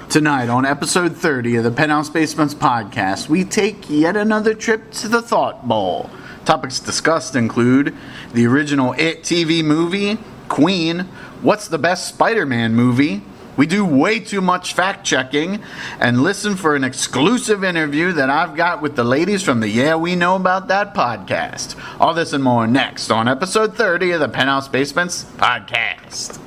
Tonight, on episode 30 of the Penthouse Basements Podcast, we take yet another trip to the Thought Bowl. Topics discussed include the original It TV movie, Queen, what's the best Spider-Man movie, we do way too much fact-checking, and listen for an exclusive interview that I've got with the ladies from the Yeah We Know About That podcast. All this and more next on episode 30 of the Penthouse Basements Podcast.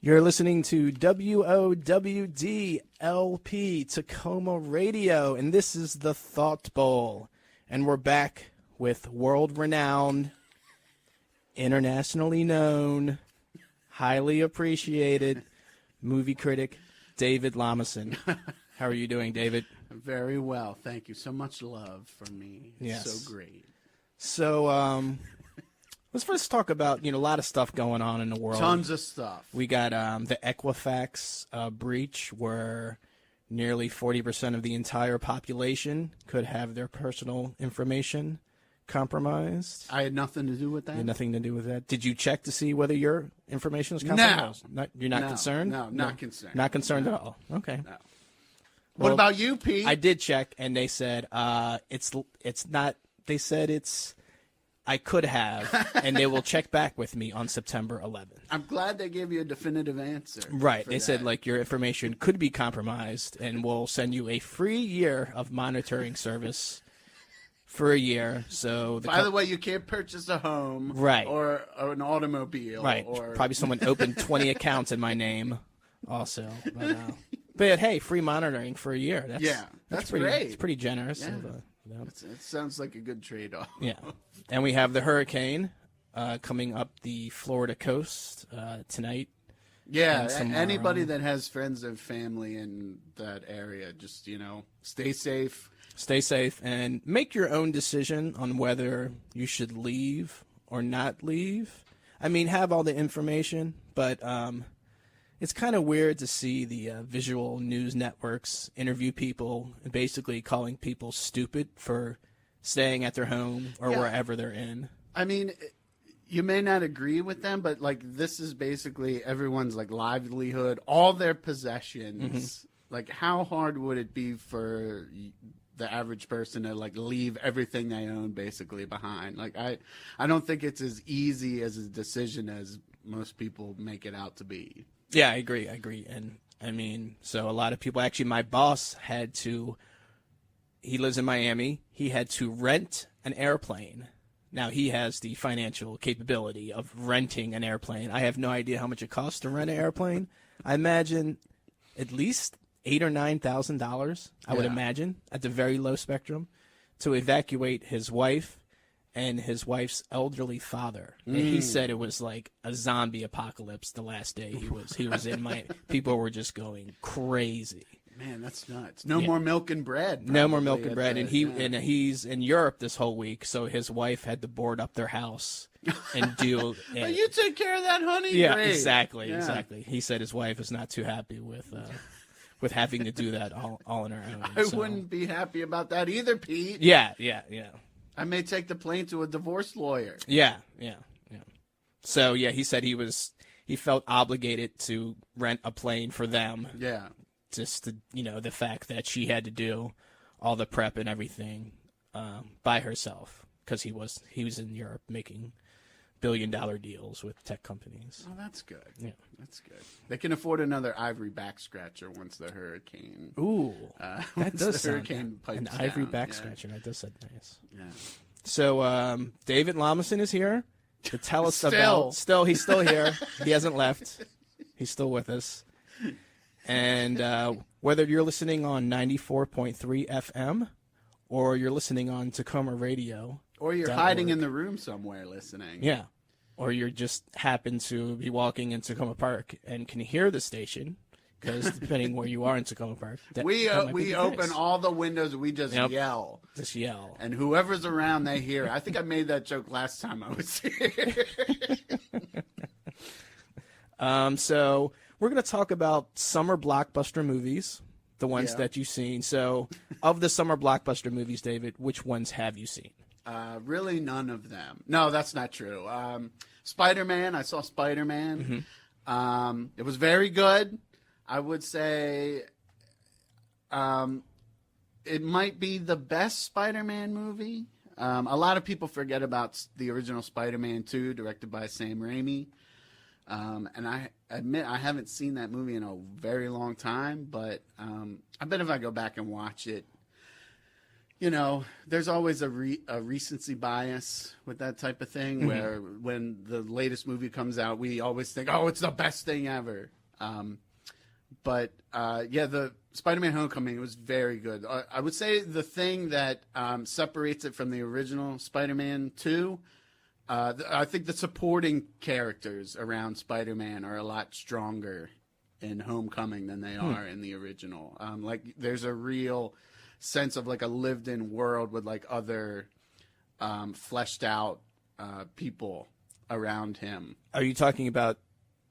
You're listening to WOWD-LP Tacoma Radio, and this is the Thought Bowl. And we're back with world-renowned, internationally known, highly appreciated movie critic David Lamison. How are you doing, David? Very well. Thank you. So much love from me. Yes. So great. So, let's first talk about, a lot of stuff going on in the world. Tons of stuff. We got the Equifax breach where nearly 40% of the entire population could have their personal information compromised. I had nothing to do with that. You had nothing to do with that. Did you check to see whether your information was compromised? No. You're not concerned? No, not concerned. Not concerned at all. Okay. No. Well, what about you, Pete? I did check, and they said it's not. They said it's. I could have, and they will check back with me on September 11th. I'm glad they gave you a definitive answer. Right. They said, your information could be compromised, and we'll send you a free year of monitoring service for a year. So, by the way, you can't purchase a home, right, or an automobile, right? Or probably someone opened 20 accounts in my name, also. But hey, free monitoring for a year. That's pretty, great. It's pretty generous. Yeah. Of, it sounds like a good trade-off. Yeah, and we have the hurricane coming up the Florida coast tonight. Yeah, anybody that has friends and family in that area, just, stay safe. Stay safe and make your own decision on whether you should leave or not leave. I mean, have all the information, but it's kind of weird to see the visual news networks interview people and basically calling people stupid for staying at their home or wherever they're in. I mean, you may not agree with them, but this is basically everyone's livelihood, all their possessions. Mm-hmm. How hard would it be for the average person to leave everything they own basically behind? I don't think it's as easy as a decision as most people make it out to be. Yeah, I agree. And I mean, so a lot of people, actually my boss he lives in Miami. He had to rent an airplane. Now he has the financial capability of renting an airplane. I have no idea how much it costs to rent an airplane. I imagine at least $8,000 or $9,000, I would imagine, at the very low spectrum, to evacuate his wife and his wife's elderly father. And he said it was like a zombie apocalypse the last day he was in Miami. People were just going crazy. Man, that's nuts. No more milk and bread. No more milk and bread. And he's in Europe this whole week, so his wife had to board up their house and do it. You take care of that, honey? Yeah, Great. Exactly. He said his wife is not too happy with having to do that all on her own. I wouldn't be happy about that either, Pete. Yeah. I may take the plane to a divorce lawyer. Yeah. So, he said he felt obligated to rent a plane for them. Yeah. Just to, the fact that she had to do all the prep and everything by herself because he was in Europe making billion-dollar deals with tech companies. Oh, that's good. Yeah. That's good. They can afford another ivory back scratcher once the hurricane. Ooh, that does sound an ivory back scratcher. That does sound nice. Yeah. So David Lamison is here to tell us about. He's still here. He hasn't left. He's still with us. And whether you're listening on 94.3 FM or you're listening on Tacoma Radio. Or you're hiding in the room somewhere listening. Yeah. or you just happen to be walking in Tacoma Park and can hear the station, because depending where you are in Tacoma Park, we open all the windows and we just yell. Just yell. And whoever's around, they hear. I think I made that joke last time I was here. So we're going to talk about summer blockbuster movies, the ones that you've seen. So of the summer blockbuster movies, David, which ones have you seen? Really none of them. No, that's not true. Spider-Man, I saw Spider-Man. Mm-hmm. It was very good. I would say it might be the best Spider-Man movie. A lot of people forget about the original Spider-Man 2, directed by Sam Raimi. And I admit I haven't seen that movie in a very long time, but I bet if I go back and watch it, you know, there's always a recency bias with that type of thing, mm-hmm. where when the latest movie comes out, we always think, oh, it's the best thing ever. But the Spider-Man Homecoming was very good. I would say the thing that separates it from the original Spider-Man 2, I think the supporting characters around Spider-Man are a lot stronger in Homecoming than they are in the original. Like, there's a real sense of like a lived-in world with like other fleshed out people around him. Are you talking about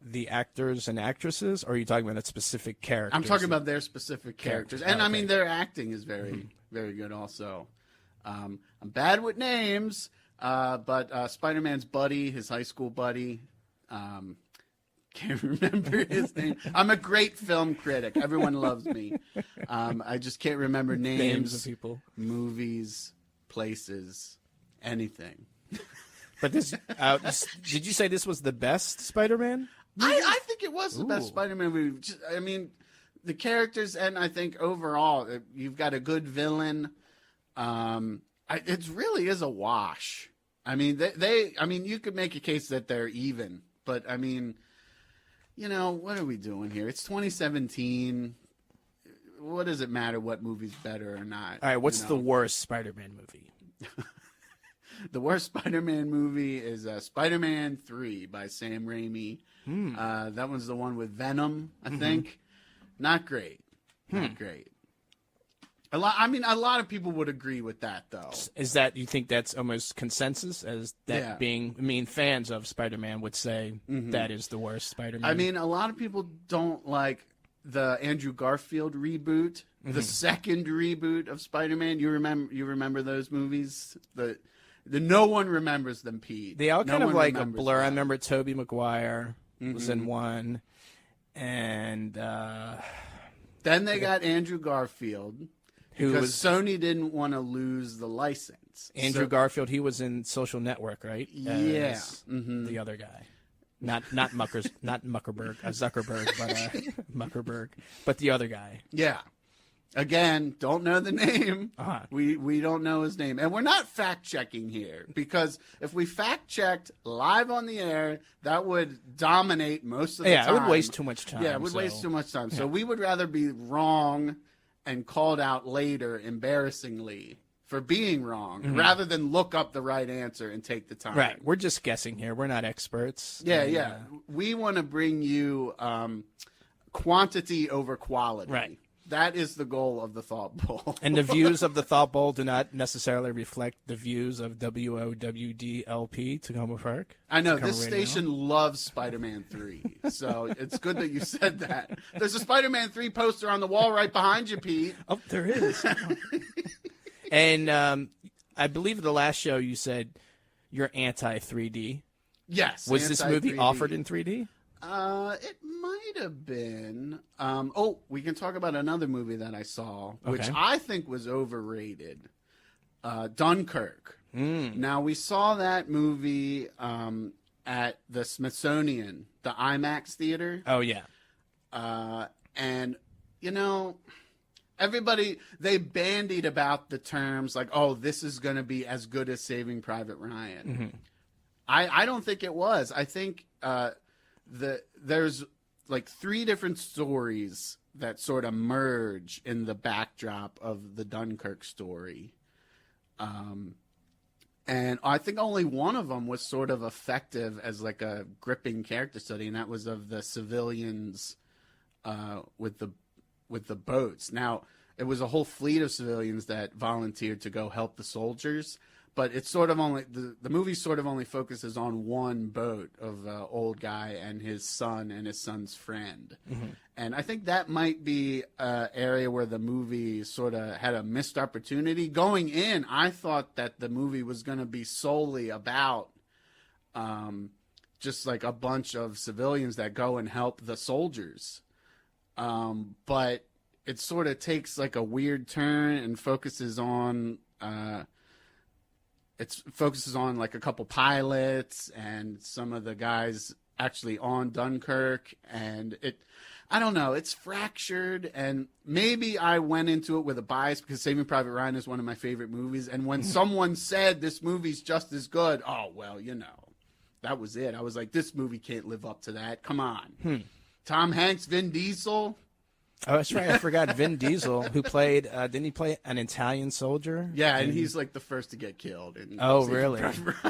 the actors and actresses, or are you talking about a specific character? I'm talking about their specific characters. And I mean, their acting is very, very good also. I'm bad with names, but Spider-Man's buddy, his high school buddy, can't remember his name. I'm a great film critic. Everyone loves me. I just can't remember names of people, movies, places, anything. But this, did you say this was the best Spider-Man? I think it was the best Spider-Man movie. I mean, the characters, and I think overall, you've got a good villain. It really is a wash. I mean, I mean, you could make a case that they're even, but I mean, you know, what are we doing here? It's 2017. What does it matter what movie's better or not? All right, what's the worst Spider-Man movie? The worst Spider-Man movie is Spider-Man 3 by Sam Raimi. That one's the one with Venom, I think. Not great. Not great. A lot of people would agree with that, though. Is that, you think that's almost consensus, as that being, I mean, fans of Spider-Man would say that is the worst Spider-Man? I mean, a lot of people don't like the Andrew Garfield reboot, the second reboot of Spider-Man. You remember those movies? No one remembers them, Pete. They all kind of like a blur. Them. I remember Tobey Maguire was in one, and then they got Andrew Garfield, because Sony didn't want to lose the license. Andrew Garfield, he was in Social Network, right? Yeah, the other guy, not Zuckerberg, but Muckerberg, but the other guy. Yeah. Again, don't know the name. We don't know his name. And we're not fact-checking here, because if we fact-checked live on the air, that would dominate most of the time. Yeah, it would waste too much time. Yeah, it would waste too much time. So we would rather be wrong and called out later embarrassingly for being wrong, rather than look up the right answer and take the time. Right. We're just guessing here. We're not experts. Yeah. We want to bring you quantity over quality. Right. That is the goal of the Thought Bowl. And the views of the Thought Bowl do not necessarily reflect the views of WOWDLP, Tacoma Park. I know, this station loves Spider-Man 3, so it's good that you said that. There's a Spider-Man 3 poster on the wall right behind you, Pete. Oh, there is. And I believe the last show you said you're anti-3D. Yes. Was this movie offered in 3D? It might have been. We can talk about another movie that I saw, which I think was overrated. Dunkirk. Now, we saw that movie at the Smithsonian, the IMAX theater. Oh, yeah. And, you know, everybody, they bandied about the terms like, oh, this is going to be as good as Saving Private Ryan. I don't think it was. I think there's like 3 different stories that sort of merge in the backdrop of the Dunkirk story. And I think only one of them was sort of effective as like a gripping character study, and that was of the civilians with the boats. Now, it was a whole fleet of civilians that volunteered to go help the soldiers, but it's sort of only the movie sort of only focuses on one boat of an old guy and his son's friend. Mm-hmm. And I think that might be an area where the movie sort of had a missed opportunity. Going in, I thought that the movie was going to be solely about just like a bunch of civilians that go and help the soldiers. But it sort of takes like a weird turn and focuses on like a couple pilots and some of the guys actually on Dunkirk, and I don't know, it's fractured, and maybe I went into it with a bias because Saving Private Ryan is one of my favorite movies, and when someone said this movie's just as good, oh, well, that was it. I was like, this movie can't live up to that. Come on. Tom Hanks, Vin Diesel. Oh, that's right. I forgot Vin Diesel, who played, didn't he play an Italian soldier? Yeah, and he's like the first to get killed. Oh, really?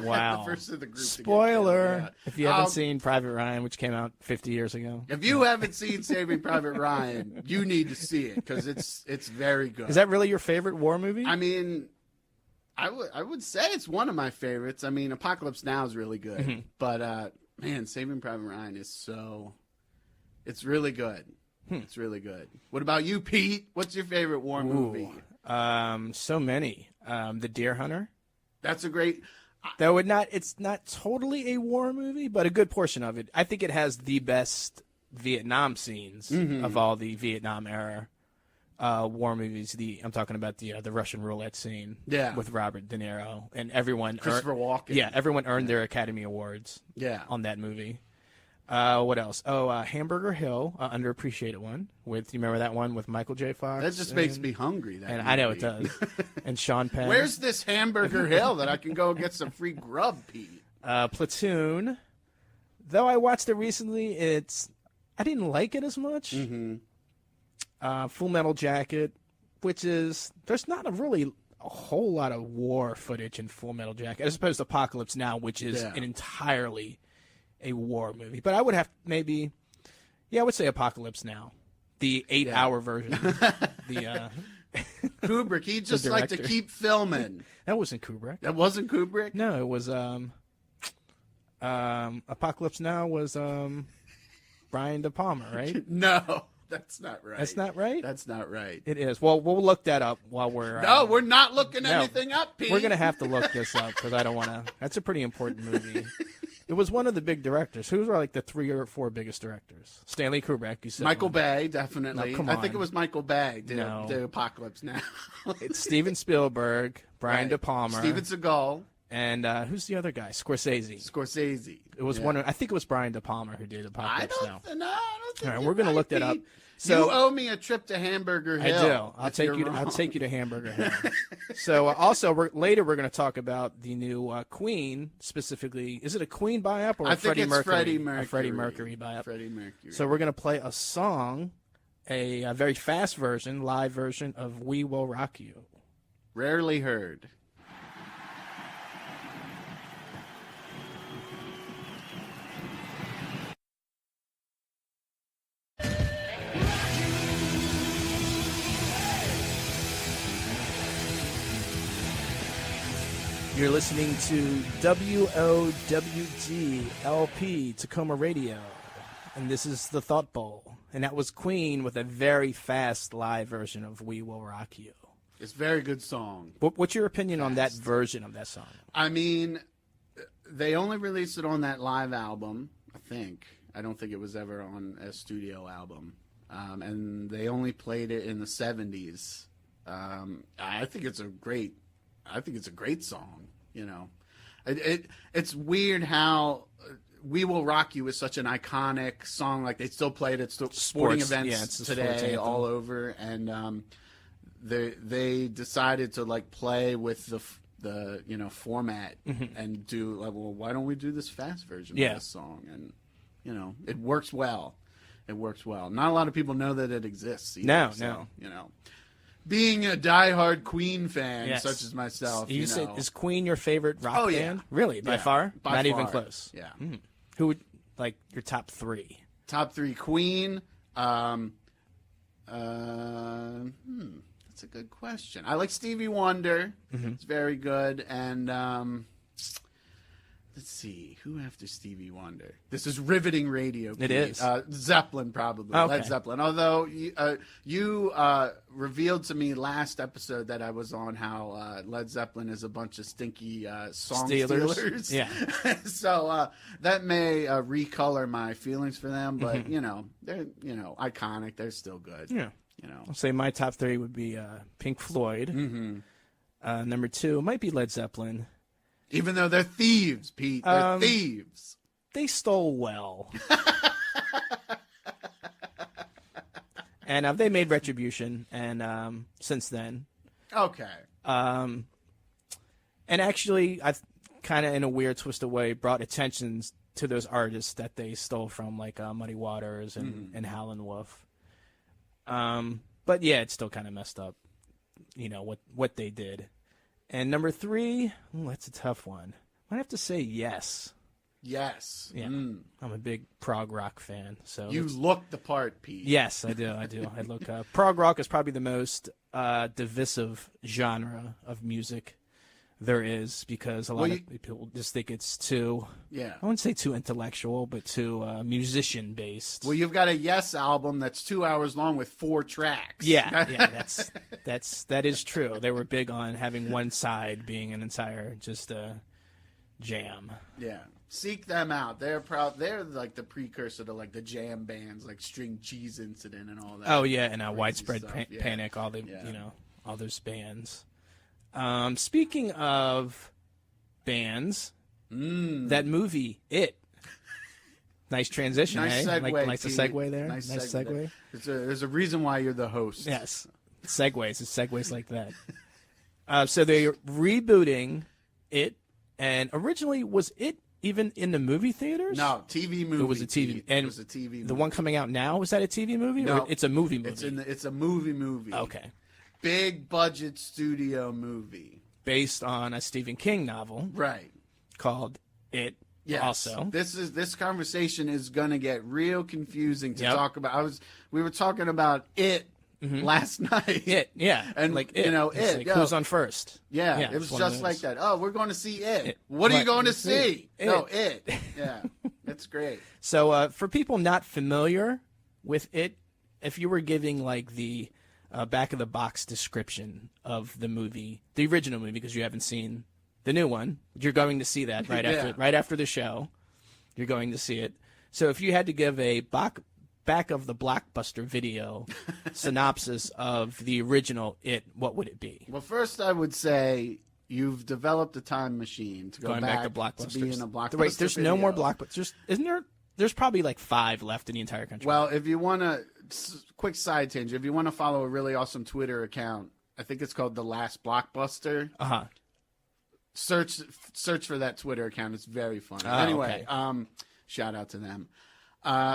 Wow. The first of the group Spoiler, to get killed. if you haven't seen Private Ryan, which came out 50 years ago. If you haven't seen Saving Private Ryan, you need to see it because it's very good. Is that really your favorite war movie? I mean, I would say it's one of my favorites. I mean, Apocalypse Now is really good. Mm-hmm. But, man, Saving Private Ryan is it's really good. It's really good. What about you, Pete? What's your favorite war movie? So many. The Deer Hunter. That's a great. Though it's not totally a war movie, but a good portion of it. I think it has the best Vietnam scenes of all the Vietnam era war movies. I'm talking about the Russian roulette scene. Yeah. With Robert De Niro and everyone. Christopher Walken. Yeah, everyone earned their Academy Awards. Yeah. On that movie. What else? Hamburger Hill, underappreciated one. You remember that one with Michael J. Fox? That just makes me hungry. And I know it does. And Sean Penn. Where's this Hamburger Hill that I can go get some free grub, Pete? Platoon. Though I watched it recently, I didn't like it as much. Mm-hmm. Full Metal Jacket, which is there's not a whole lot of war footage in Full Metal Jacket, as opposed to Apocalypse Now, which is an entirely a war movie. But I would have I would say Apocalypse Now, the 8-hour version. Kubrick, he just liked to keep filming. That wasn't Kubrick. That wasn't Kubrick? No, it was Apocalypse Now was Brian De Palma, right? No, that's not right. That's not right? That's not right. It is. Well, we'll look that up while we're No, we're not looking anything up, Pete. We're going to have to look this up because I don't want to. That's a pretty important movie. It was one of the big directors. Who were like the 3 or 4 biggest directors? Stanley Kubrick, you said. Michael Bay, definitely. No, come I on. think it was Michael Bay. The Apocalypse Now. It's Steven Spielberg, Brian De Palma, Steven Seagal, and who's the other guy? Scorsese. It was one. I think it was Brian De Palma who did Apocalypse Now. No, I don't think. All right, we're going to look that up. So you owe me a trip to Hamburger Hill. I do. I'll take you to Hamburger Hill. So also later we're going to talk about the new Queen, specifically. Is it a Queen biopic or a Freddie Mercury? A Freddie Mercury biopic. Freddie Mercury. So we're going to play a song, a very fast version, live version of "We Will Rock You." Rarely heard. You're listening to WOWG-LP Tacoma Radio, and this is the Thought Bowl. And that was Queen with a very fast live version of "We Will Rock You." It's a very good song. What's your opinion on that version of that song? I mean, they only released it on that live album, I think. I don't think it was ever on a studio album. And they only played it in the 70s. I think it's a great song, It's weird how "We Will Rock You" is such an iconic song. Like, they still play it at sporting events today all over. And they decided to, like, play with the format and do, like, well, why don't we do this fast version of this song? And, it works well. It works well. Not a lot of people know that it exists either. No. being a diehard Queen fan, Yes. such as myself, You said, is Queen your favorite rock band? Really? By Yeah, far? by Not even far. close? Yeah. Who would, like, your top three? Top three: Queen. That's a good question. I like Stevie Wonder. It's very good. And let's see, who after Stevie Wonder? This is riveting radio. It is. Zeppelin, probably. Okay. Led Zeppelin. Although you revealed to me last episode that I was on how Led Zeppelin is a bunch of stinky song stealers. Yeah. So that may recolor my feelings for them, but they're iconic. They're still good. Yeah. You I'll say my top three would be Pink Floyd. Number two might be Led Zeppelin. Even though they're thieves, Pete. They're thieves. They stole well. And they made Retribution, and since then. Okay. And actually, I've kind of, in a weird, twisted way, brought attention to those artists that they stole from, like Muddy Waters and Howlin' Wolf. But yeah, it's still kind of messed up, what they did. And number three, that's a tough one. I'd have to say Yes. Yes. Yeah. I'm a big prog rock fan. So You look the part, Pete. Yes, I do. I look prog rock is probably the most divisive genre of music there is, because a lot of people just think it's too, I wouldn't say too intellectual, but too musician based. Well, you've got a Yes album that's 2 hours long with 4 tracks. Yeah, that is true. They were big on having one side being an entire just jam. Yeah. Seek them out. They're like the precursor to like the jam bands, like String Cheese Incident and all that. Oh yeah, and Widespread stuff. Panic, all the all those bands. Speaking of bands, that movie, It. Nice transition, Nice eh? segue, Nice Pete. segue there. Nice segue. There's a reason why you're the host. Yes, segues. It's segues like that. So they're rebooting It, and originally was It even in the movie theaters? No, TV movie. It was a TV, Pete. and it was a TV movie. the one coming out now, was that a TV movie? No, or it's a movie. It's a movie. Okay. Big budget studio movie. Based on a Stephen King novel. Right. Called It. Yes. Also. This conversation is gonna get real confusing to talk about. We were talking about It last night. It, yeah. And like It. It's It. like, who's on first? Yeah, it was just like that. Oh, we're going to see It. What are you going to see? It. No, It. Yeah, it's great. So for people not familiar with It, if you were giving like the back of the box description of the movie, the original movie, because you haven't seen the new one, you're going to see that right after the show. You're going to see it. So if you had to give a back of the Blockbuster video synopsis of the original It, what would it be? Well, first I would say you've developed a time machine to go Going back to Blockbusters. be in a Blockbuster. Wait, there's no video. more Blockbusters. Isn't there? There's probably like 5 left in the entire country. Well, if you want to, quick side tangent, if you want to follow a really awesome Twitter account, I think it's called The Last Blockbuster. Search for that Twitter account. It's very funny. Anyway, okay. Shout out to them.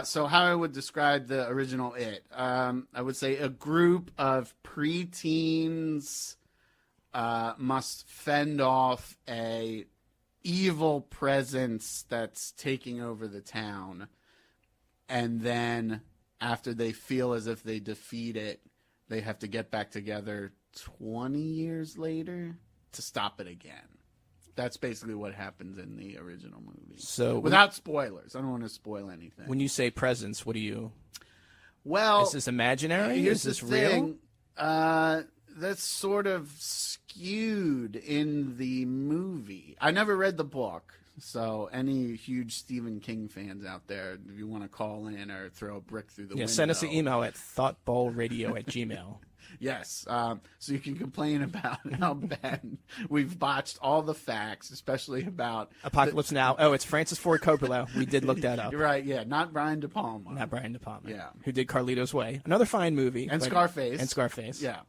So how I would describe the original It, I would say a group of preteens must fend off a evil presence that's taking over the town, and then after they feel as if they defeat it, they have to get back together 20 years later to stop it again. That's basically what happens in the original movie. So without spoilers, I don't want to spoil anything. When you say presence, what do you? Well, is this imaginary? Here's Is this the real? thing. That's sort of skewed in the movie. I never read the book, so any huge Stephen King fans out there, if you want to call in or throw a brick through the window, send us an email at thoughtballradio@gmail.com. Yes, so you can complain about how bad we've botched all the facts, especially about Apocalypse Now. Oh, it's Francis Ford Coppola. We did look that up. You're right, yeah, not Brian De Palma. Not Brian De Palma. Yeah. Who did Carlito's Way. Another fine movie. And Scarface. And Scarface. Yeah.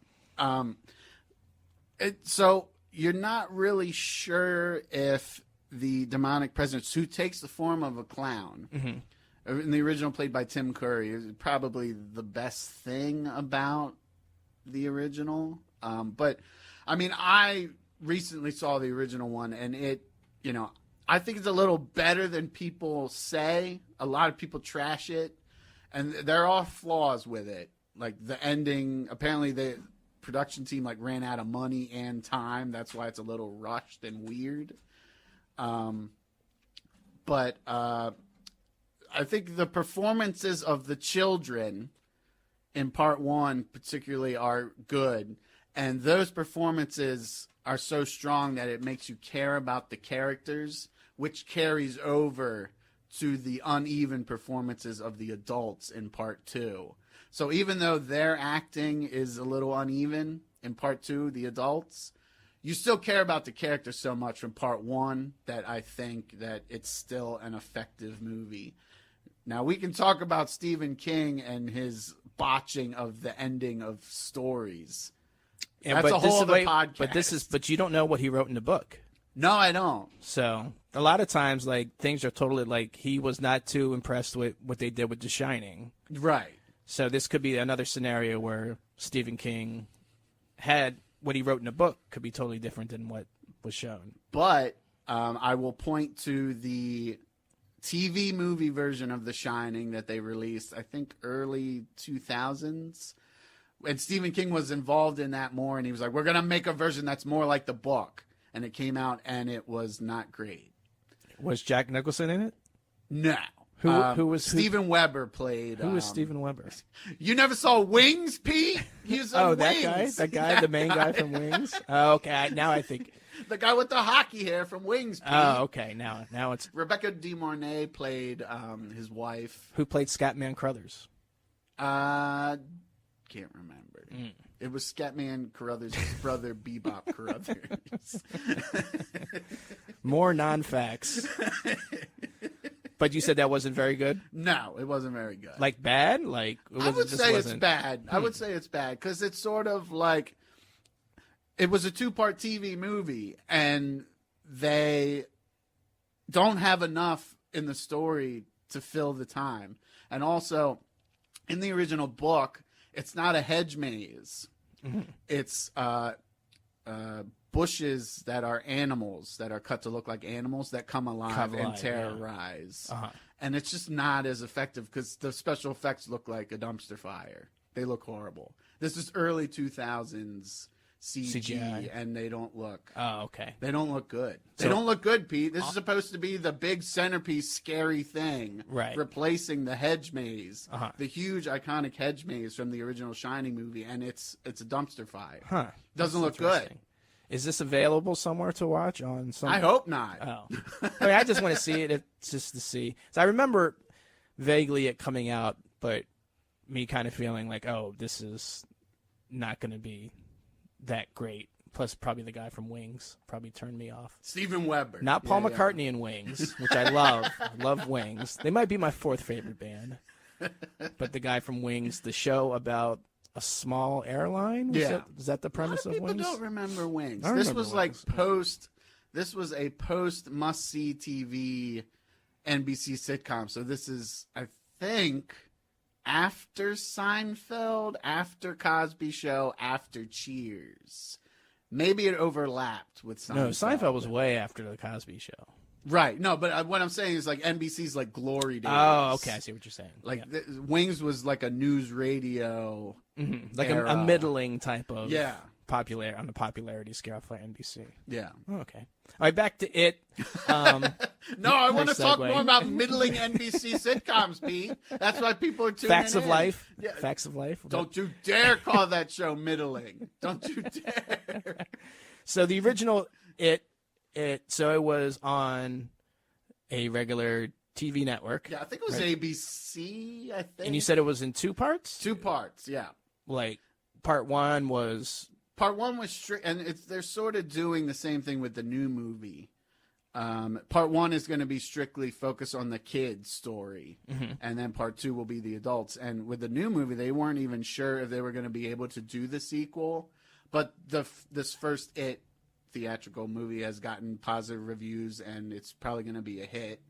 So you're not really sure if the demonic presence, who takes the form of a clown, in the original played by Tim Curry, is probably the best thing about the original. But I mean, I recently saw the original one, and it, I think it's a little better than people say. A lot of people trash it, and there are flaws with it. Like the ending, apparently the production team ran out of money and time. That's why it's a little rushed and weird. But I think the performances of the children in part one particularly are good. And those performances are so strong that it makes you care about the characters, which carries over to the uneven performances of the adults in part two. So even though their acting is a little uneven in part two, the adults, you still care about the characters so much from part one that I think that it's still an effective movie. Now, we can talk about Stephen King and his botching of the ending of stories. Yeah, that's a whole other podcast. But you don't know what he wrote in the book. No, I don't. So a lot of times, things are totally he was not too impressed with what they did with The Shining. Right. So this could be another scenario where Stephen King had what he wrote in the book could be totally different than what was shown. But I will point to the TV movie version of The Shining that they released, I think, early 2000s. And Stephen King was involved in that more, and he was like, we're going to make a version that's more like the book. And it came out, and it was not great. Was Jack Nicholson in it? No. Who was Steven Weber played? Who was Steven Weber? You never saw Wings, Pete? He was on Wings. That guy, the main guy from Wings. Oh, okay. Now I think the guy with the hockey hair from Wings, Pete. Oh, okay. Now it's Rebecca De Mornay played his wife. Who played Scatman Crothers? Can't remember. It was Scatman Carruthers' brother, Bebop Carruthers. More non-facts. But you said that wasn't very good? No, it wasn't very good. Bad? I would say it's bad. I would say it's bad because it's sort of it was a 2-part TV movie, and they don't have enough in the story to fill the time. And also, in the original book, it's not a hedge maze. Mm-hmm. It's bushes that are animals that are cut to look like animals that come alive and terrorize. Yeah. Uh-huh. And it's just not as effective because the special effects look like a dumpster fire. They look horrible. This is early 2000s CGI, and they don't look. Oh, okay. They don't look good. They don't look good, Pete. This is supposed to be the big centerpiece, scary thing, right? Replacing the hedge maze, the huge iconic hedge maze from the original Shining movie, and it's a dumpster fire. Huh? Doesn't look good. Is this available somewhere to watch on some? I hope not. Oh, I just want to see it just to see. So I remember vaguely it coming out, but me kind of feeling this is not going to be that great. Plus, probably the guy from Wings probably turned me off. Steven Weber. Not Paul McCartney in Wings, which I love. I love Wings. They might be my 4th favorite band. But the guy from Wings, the show about a small airline? Is that the premise of Wings? People don't remember Wings. This was a post must-see TV NBC sitcom. So this is, I think, after Seinfeld, after Cosby Show, after Cheers. Maybe it overlapped with Seinfeld. No, Seinfeld was way after the Cosby Show. Right. No, but what I'm saying is NBC's glory days. Oh, okay. I see what you're saying. Wings was a news radio. Mm-hmm. A middling type of on the popularity scale for NBC. Yeah. Oh, okay. All right, back to it. No, I want to talk more about middling NBC sitcoms, Pete. That's why people are tuning Facts of in. Life. Yeah. Facts of Life. Don't you dare call that show middling. Don't you dare. So the original so it was on a regular TV network. Yeah, I think it was ABC, I think. And you said it was in 2 parts? 2 parts, yeah. Part 1 was... Part 1 was strict, and they're sort of doing the same thing with the new movie. Part 1 is going to be strictly focused on the kids' story, and then part 2 will be the adults. And with the new movie, they weren't even sure if they were going to be able to do the sequel, but this first theatrical movie has gotten positive reviews, and it's probably going to be a hit.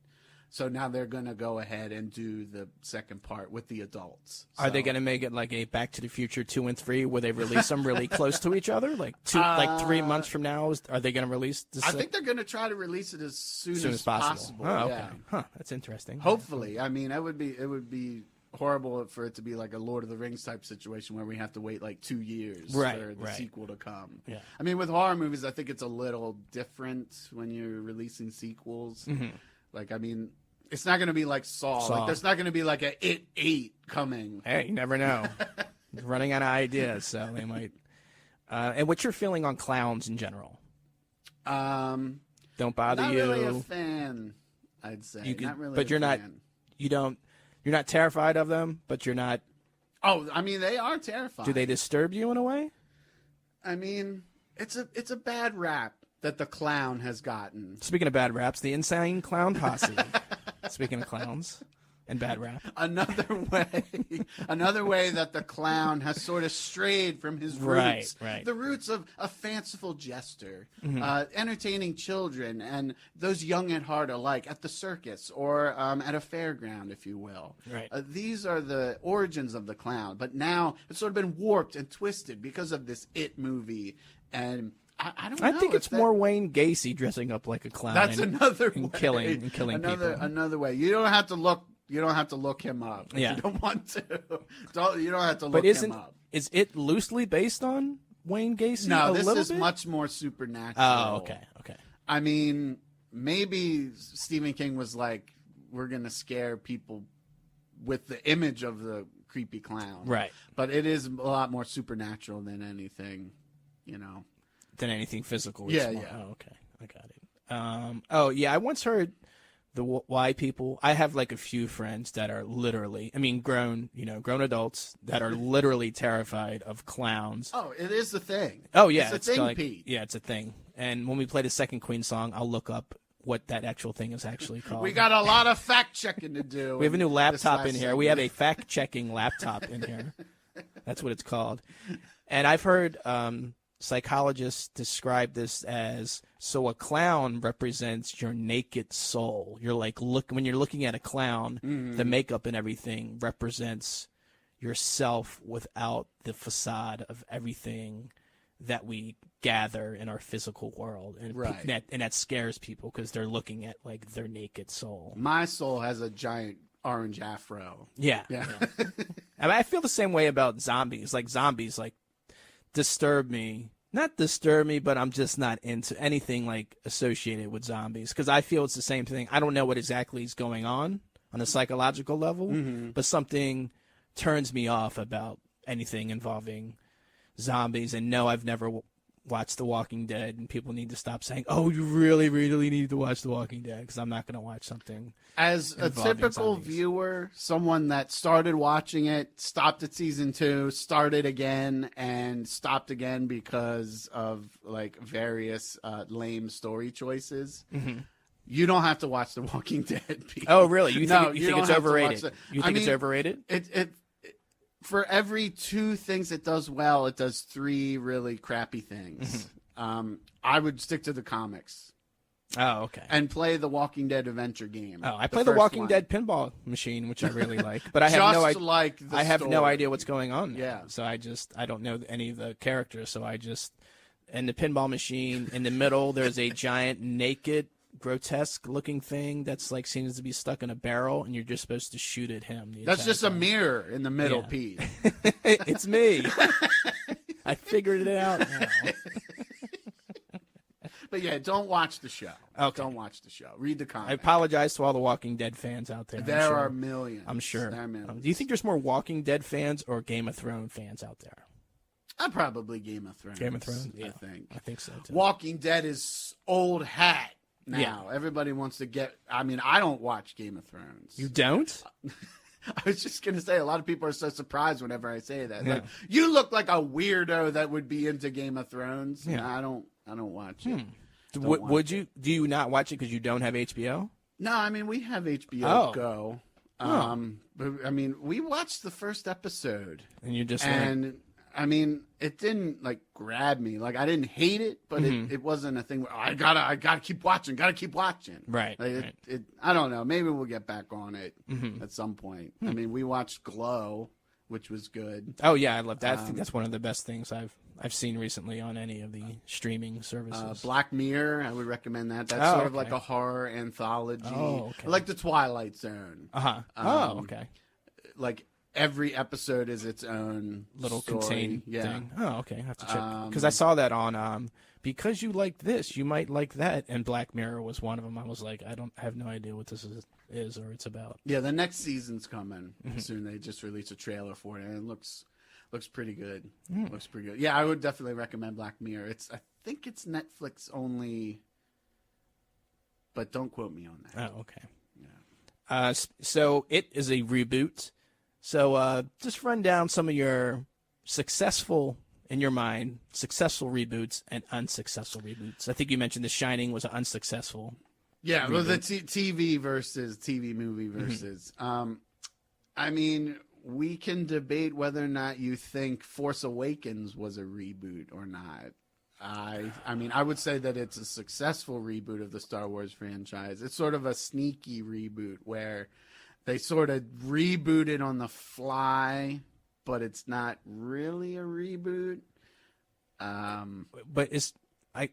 So now they're going to go ahead and do the second part with the adults. Are they going to make it like a Back to the Future 2 and 3 where they release them really close to each other? Like 3 months from now, are they going to release this? I think they're going to try to release it as soon as possible. Oh, okay. Yeah. Huh, that's interesting. Hopefully. I mean, it would be horrible for it to be like a Lord of the Rings type situation where we have to wait like 2 years for the sequel to come. Yeah. I mean, with horror movies, I think it's a little different when you're releasing sequels. Mm-hmm. Like, I mean, it's not going to be like Saw. Like, there's not going to be like a It 8 coming. Hey, you never know. Running out of ideas, so they might. And what's your feeling on clowns in general? Don't bother not you. Not really a fan, I'd say. Not really but you're not. You're not terrified of them, but you're not. Oh, I mean, they are terrifying. Do they disturb you in a way? I mean, it's a bad rap that the clown has gotten. Speaking of bad raps, the Insane Clown Posse. Speaking of clowns and bad rap. Another way that the clown has sort of strayed from his roots. Right. The roots of a fanciful jester, entertaining children and those young at heart alike at the circus or at a fairground, if you will. Right. These are the origins of the clown. But now it's sort of been warped and twisted because of this It movie. And I don't know. I think it's more Wayne Gacy dressing up like a clown. That's another way. And killing people. Another way. You don't have to look him up. If you don't want to. You don't have to look him up. Is it loosely based on Wayne Gacy? No, this is much more supernatural. Oh, okay. I mean, maybe Stephen King was like, we're going to scare people with the image of the creepy clown. Right. But it is a lot more supernatural than anything, Than anything physical. Yeah. Oh, okay. I got it. I once heard why people. I have like a few friends that are literally, grown adults that are literally terrified of clowns. Oh, it is a thing. Oh yeah, it's a thing, Pete. Yeah, it's a thing. And when we play the second Queen song, I'll look up what that actual thing is actually called. We got a lot of fact checking to do. We have a new laptop in here. We have a fact checking laptop in here. That's what it's called. And I've heard psychologists describe this as, so a clown represents your naked soul. You're like, when you're looking at a clown, the makeup and everything represents yourself without the facade of everything that we gather in our physical world. And, and that scares people because they're looking at like their naked soul. My soul has a giant orange afro. Yeah. I feel the same way about zombies. Like zombies, not disturb me, but I'm just not into anything like associated with zombies because I feel it's the same thing. I don't know what exactly is going on a psychological level, but something turns me off about anything involving zombies. And no, I've never watched The Walking Dead, and people need to stop saying, "Oh, you really, really need to watch The Walking Dead," because I'm not going to watch something. As a typical zombies. viewer, someone that started watching it, stopped at season 2, started again, and stopped again because of like various lame story choices. You don't have to watch The Walking Dead. Pete. Oh, really? You think it's overrated? You think it's overrated? It for every 2 things it does well, it does 3 really crappy things. I would stick to the comics. Oh, okay. And play the Walking Dead adventure game. Oh, I play the Walking Dead pinball machine, which I really like, but I have no idea what's going on there. Yeah. So I don't know any of the characters. So and the pinball machine in the middle, there's a giant naked, grotesque looking thing that's like seems to be stuck in a barrel, and you're just supposed to shoot at him. That's just a mirror in the middle, Pete. It's me. I figured it out now. But yeah, don't watch the show. Okay. Don't watch the show. Read the comic. I apologize to all the Walking Dead fans out there. There are millions. I'm sure. There are millions. Do you think there's more Walking Dead fans or Game of Thrones fans out there? Probably Game of Thrones. Game of Thrones? Yeah. I think so, too. Walking Dead is old hat now. Yeah. Everybody wants to get... I don't watch Game of Thrones. You don't? I was just going to say, a lot of people are so surprised whenever I say that. Yeah. Like, you look like a weirdo that would be into Game of Thrones. Yeah. I don't watch it. Do you not watch it because you don't have HBO? No, we have HBO Go. But we watched the first episode. And you just I mean, it didn't like grab me. Like I didn't hate it, but it wasn't a thing where I gotta keep watching. Right. Like, I don't know. Maybe we'll get back on it at some point. I mean, we watched Glow, which was good. Oh yeah, I love that. I think that's one of the best things I've seen recently on any of the streaming services. Black Mirror, I would recommend that. That's sort of like a horror anthology. Oh, okay. Like the Twilight Zone. Okay. Like every episode is its own little story. contained Yeah. thing. Oh, okay. I have to check because I saw that on because you like this, you might like that, and Black Mirror was one of them. I was like, I have no idea what this is or it's about. Yeah, the next season's coming soon. They just released a trailer for it, and it looks pretty good. Looks pretty good. Yeah, I would definitely recommend Black Mirror. I think it's Netflix only, but don't quote me on that. Oh, okay. Yeah. So it is a reboot. So just run down some of your successful reboots and unsuccessful reboots. I think you mentioned The Shining was an unsuccessful. Yeah, well, the TV movie versus. I mean, we can debate whether or not you think Force Awakens was a reboot or not. I mean, I would say that it's a successful reboot of the Star Wars franchise. It's sort of a sneaky reboot where they sort of rebooted on the fly, but it's not really a reboot. But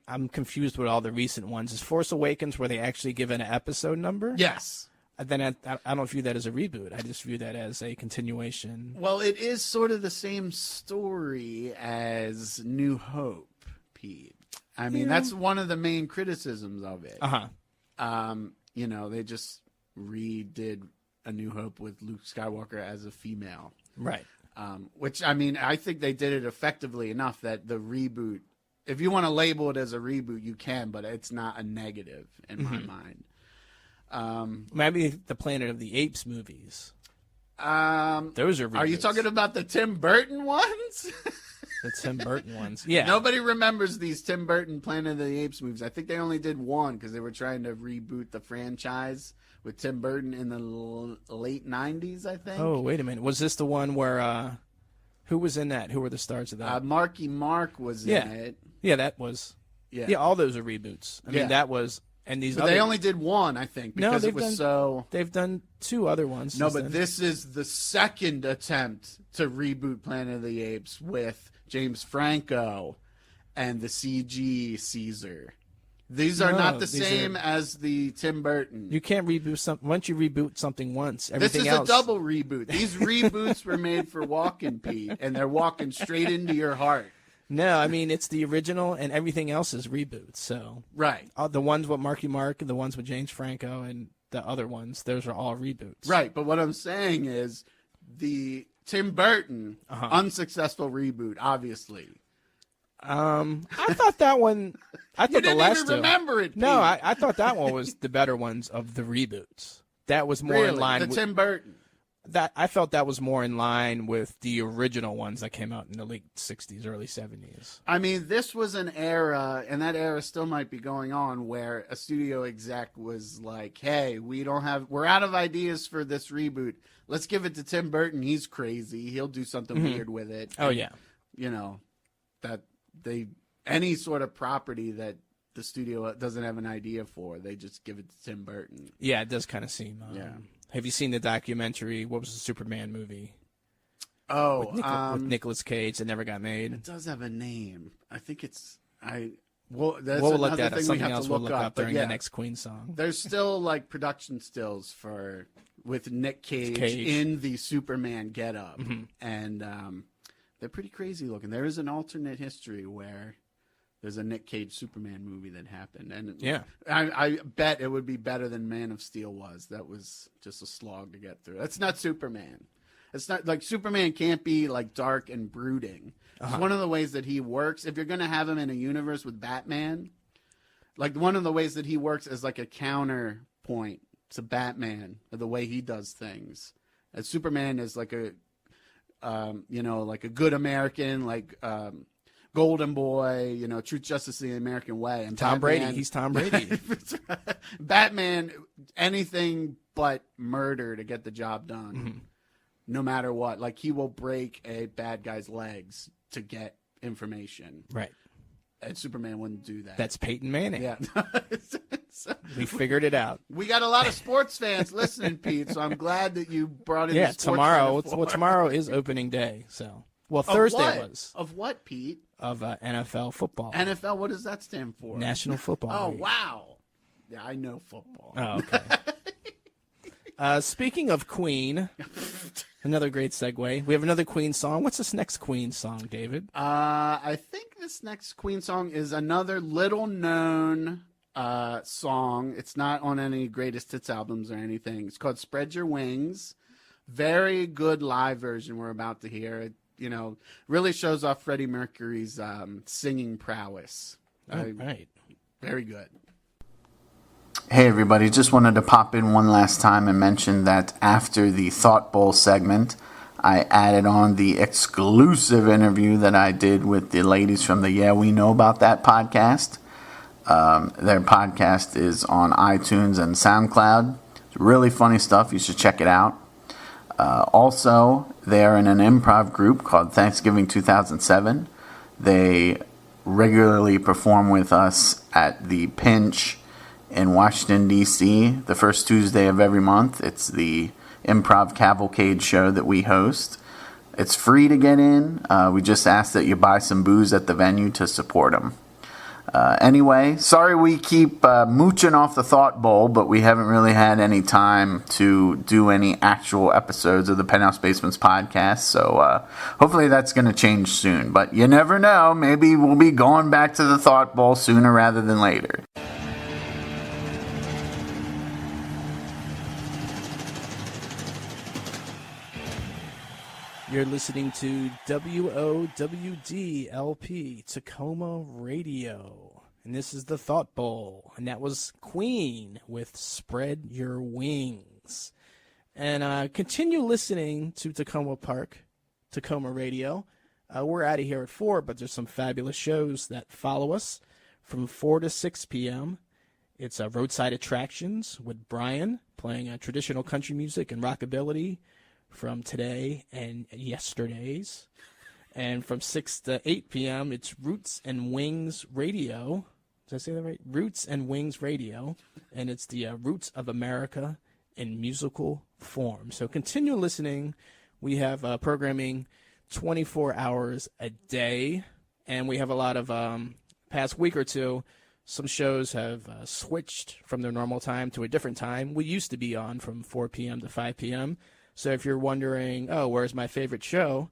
I'm confused with all the recent ones. Is Force Awakens where they actually give an episode number? Yes. Then I don't view that as a reboot. I just view that as a continuation. Well, it is sort of the same story as New Hope, Pete. I mean, that's one of the main criticisms of it. You know, they just redid A New Hope with Luke Skywalker as a female. Right. Which, I mean, I think they did it effectively enough that the reboot, if you want to label it as a reboot, you can, but it's not a negative in my mind. Maybe the Planet of the Apes movies. Those are reboots. Are you talking about the Tim Burton ones? The Tim Burton ones. Yeah. Nobody remembers these Tim Burton Planet of the Apes movies. I think they only did one because they were trying to reboot the franchise with Tim Burton in the late 90s, I think. Oh, wait a minute. Was this the one where who was in that? Who were the stars of that? Marky Mark was in it. Yeah, that was. Yeah, all those are reboots. I mean, that was. And these but they only did one, I think, because it was so. They've done two other ones. No, but this is the second attempt to reboot Planet of the Apes with James Franco and the CG Caesar. These are not the same as the Tim Burton. You can't reboot something. Once you reboot something once, everything else. else. This is a double reboot. These reboots were made for walking, Pete, and they're walking straight into your heart. No, I mean, it's the original, and everything else is reboots. So right, the ones with Marky Mark, the ones with James Franco, and the other ones, those are all reboots. Right, but what I'm saying is the Tim Burton unsuccessful reboot, obviously. I thought that one. I thought you didn't the last even remember it. Pete. No, I thought that one was the better ones of the reboots. That was more in line with the Tim Burton. That I felt that was more in line with the original ones that came out in the late 60s, early 70s. I mean, this was an era, and that era still might be going on, where a studio exec was like, hey, we're out of ideas for this reboot. Let's give it to Tim Burton. He's crazy. He'll do something weird with it. Oh, yeah. You know, any sort of property that the studio doesn't have an idea for, they just give it to Tim Burton. Yeah, it does kind of seem. Have you seen the documentary? What was the Superman movie? Oh, with Nicolas Cage that never got made. It does have a name. I think it's that's we'll look that up. Something else we'll look up during the next Queen song. There's still like production stills with Nick Cage in the Superman getup, and they're pretty crazy looking. There is an alternate history where there's a Nick Cage Superman movie that happened, and I bet it would be better than Man of Steel was. That was just a slog to get through. That's not Superman. It's not like Superman can't be like dark and brooding. It's one of the ways that he works. If you're going to have him in a universe with Batman, like one of the ways that he works as like a counterpoint to Batman, the way he does things. As Superman is like a, like a good American, like. Golden Boy, Truth, Justice, the American Way. And Tom Brady. He's Tom Brady. Batman, anything but murder to get the job done, no matter what. Like, he will break a bad guy's legs to get information. Right. And Superman wouldn't do that. That's Peyton Manning. Yeah. We figured it out. We got a lot of sports fans listening, Pete, so I'm glad that you brought in the sports tomorrow. metaphor. Well, tomorrow is opening day. So, Thursday was. Of what, Pete? Of NFL football. NFL, what does that stand for? National Football League. Wow. Yeah, I know football. Oh, okay. Speaking of Queen, another great segue. We have another Queen song. What's this next Queen song, David? I think this next Queen song is another little-known song. It's not on any greatest hits albums or anything. It's called Spread Your Wings. Very good live version we're about to hear. It, really shows off Freddie Mercury's singing prowess. Right. Very good. Hey everybody, just wanted to pop in one last time and mention that after the Thought Bowl segment, I added on the exclusive interview that I did with the ladies from the Yeah We Know About That podcast. Their podcast is on iTunes and SoundCloud. It's really funny stuff. You should check it out. Also, they're in an improv group called Thanksgiving 2007. They regularly perform with us at the Pinch in Washington, D.C., the first Tuesday of every month. It's the improv cavalcade show that we host. It's free to get in. We just ask that you buy some booze at the venue to support them. Anyway, sorry we keep mooching off the Thought Bowl, but we haven't really had any time to do any actual episodes of the Penthouse Basements podcast, so hopefully that's going to change soon. But you never know, maybe we'll be going back to the Thought Bowl sooner rather than later. You're listening to WOWDLP Tacoma Radio, and this is the Thought Bowl, and that was Queen with Spread Your Wings. And continue listening to Tacoma Radio. We're out of here at 4, but there's some fabulous shows that follow us from 4 to 6 p.m. It's Roadside Attractions with Brian, playing traditional country music and rockabilly from today and yesterday's. And from 6 to 8 p.m., it's Roots and Wings Radio. Did I say that right? Roots and Wings Radio. And it's the Roots of America in musical form. So continue listening. We have programming 24 hours a day. And we have a lot of, past week or two, some shows have switched from their normal time to a different time. We used to be on from 4 p.m. to 5 p.m., so if you're wondering, where's my favorite show?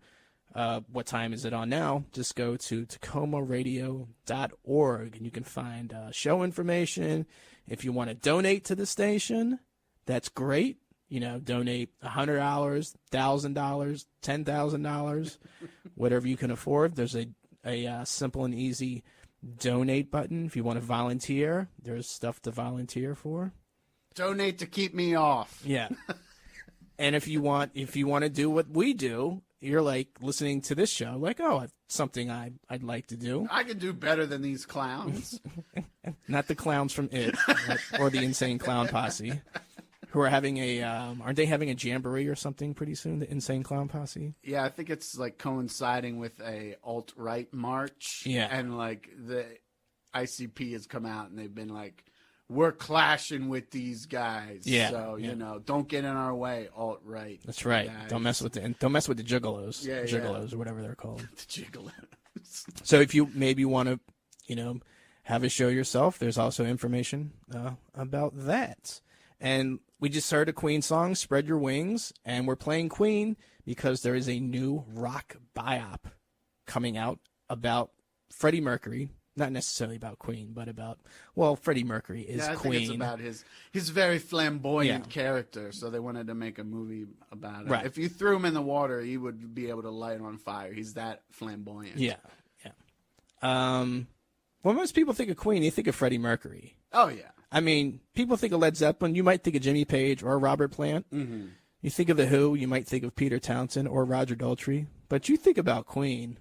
What time is it on now? Just go to tacomaradio.org and you can find show information. If you want to donate to the station, that's great. Donate $100, $1,000, $10,000, whatever you can afford. There's a simple and easy donate button. If you want to volunteer, there's stuff to volunteer for. Donate to keep me off. Yeah. And if you want to do what we do, you're like listening to this show, like, it's something I'd like to do. I can do better than these clowns. Not the clowns from It or the Insane Clown Posse, who are having aren't they having a jamboree or something pretty soon? The Insane Clown Posse. Yeah, I think it's like coinciding with a alt-right march. Yeah, and like the ICP has come out and they've been like, we're clashing with these guys. Yeah. So, don't get in our way, alt-right. That's right. Guys. Don't mess with the giggolos. Yeah, giggolos or whatever they're called. The giggolos. So if you maybe want to, have a show yourself, there's also information about that. And we just heard a Queen song, Spread Your Wings, and we're playing Queen because there is a new rock biop coming out about Freddie Mercury. Not necessarily about Queen, but about, Freddie Mercury is I Queen. think it's about his very flamboyant character, so they wanted to make a movie about it. Right. If you threw him in the water, he would be able to light on fire. He's that flamboyant. Yeah. When most people think of Queen, you think of Freddie Mercury. Oh, yeah. I mean, people think of Led Zeppelin, you might think of Jimmy Page or Robert Plant. Mm-hmm. You think of The Who, you might think of Peter Townsend or Roger Daltrey. But you think about Queen,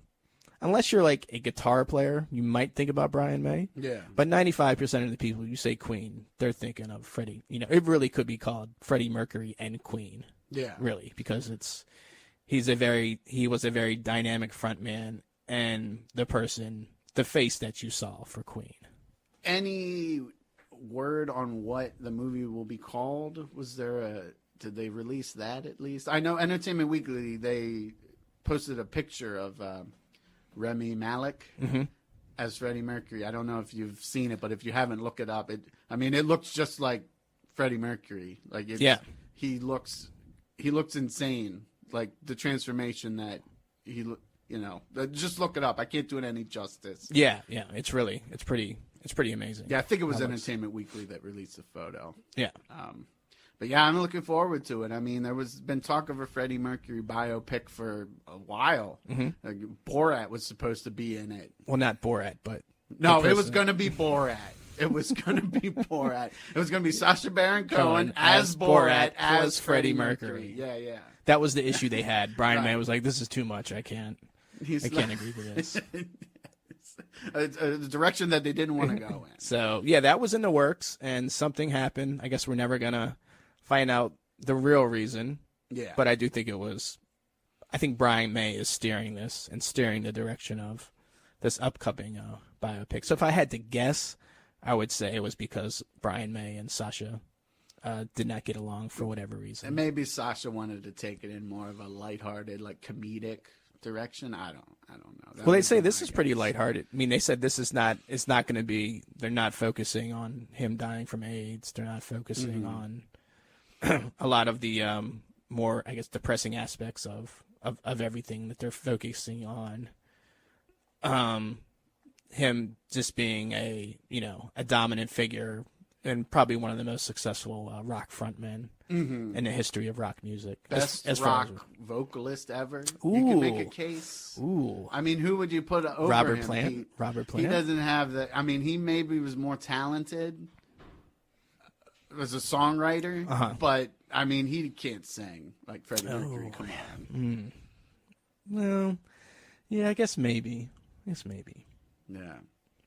unless you're like a guitar player, you might think about Brian May. Yeah. But 95% of the people, you say Queen, they're thinking of Freddie. It really could be called Freddie Mercury and Queen. Yeah. Really, because he was a very dynamic frontman and the face that you saw for Queen. Any word on what the movie will be called? Did they release that at least? I know Entertainment Weekly, they posted a picture of Rami Malek as Freddie Mercury. I don't know if you've seen it, but if you haven't, look it up. It looks just like Freddie Mercury. Like, he looks insane. Like the transformation that just look it up. I can't do it any justice. Yeah, it's pretty amazing. Yeah, I think it was Entertainment Weekly that released the photo. Yeah. But yeah, I'm looking forward to it. I mean, there was been talk of a Freddie Mercury biopic for a while. Like, Borat was supposed to be in it. Well, not Borat, but no, it was going to be Borat. It was going to be Borat. It was going to be Sacha Baron Cohen as Borat as Freddie Mercury. Yeah. That was the issue they had. Brian May was like, "This is too much. I can't agree to this." A direction that they didn't want to go in. So yeah, that was in the works, and something happened. I guess we're never gonna find out the real reason. Yeah. But I do think it was. I think Brian May is steering this and steering the direction of this upcoming biopic. So if I had to guess, I would say it was because Brian May and Sasha did not get along for whatever reason. And maybe Sasha wanted to take it in more of a lighthearted, like comedic direction. I don't know. Well, they say this is pretty lighthearted. I mean, they said it's not going to be. They're not focusing on him dying from AIDS. They're not focusing on a lot of the more, I guess, depressing aspects of everything that they're focusing on. Him just being a dominant figure and probably one of the most successful rock frontmen in the history of rock music. Best as rock far as, vocalist ever. Ooh. You can make a case. Ooh. I mean, who would you put over Robert him? Plant? Robert Plant? He doesn't have the... I mean, he maybe was more talented as a songwriter, but, I mean, he can't sing like Freddie Mercury. Come on. Well, yeah, I guess maybe. Yeah.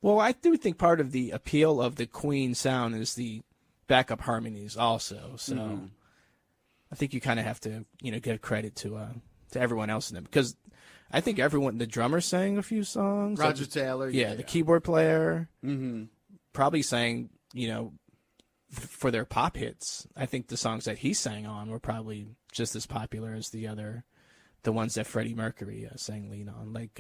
Well, I do think part of the appeal of the Queen sound is the backup harmonies also. So I think you kind of have to, give credit to everyone else in them, because I think the drummer sang a few songs. Roger Taylor. Yeah, the keyboard player probably sang, for their pop hits. I think the songs that he sang on were probably just as popular as the ones that Freddie Mercury sang lead on. Like,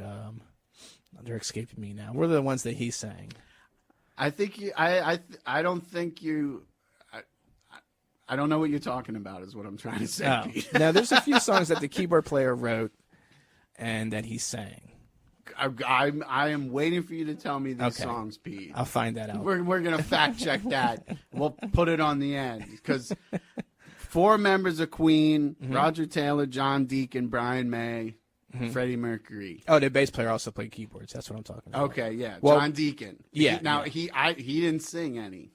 they're escaping me now. What are the ones that he sang? I think I don't think you. I don't know what you're talking about. Is what I'm trying to say. Oh. Now, there's a few songs that the keyboard player wrote and that he sang. I am waiting for you to tell me these songs, Pete. I'll find that out. We're gonna fact check that. We'll put it on the end, because 4 members of Queen: Roger Taylor, John Deacon, Brian May, Freddie Mercury. Oh, the bass player also played keyboards. That's what I'm talking about. Okay, yeah, Well, John Deacon. Yeah. He didn't sing any.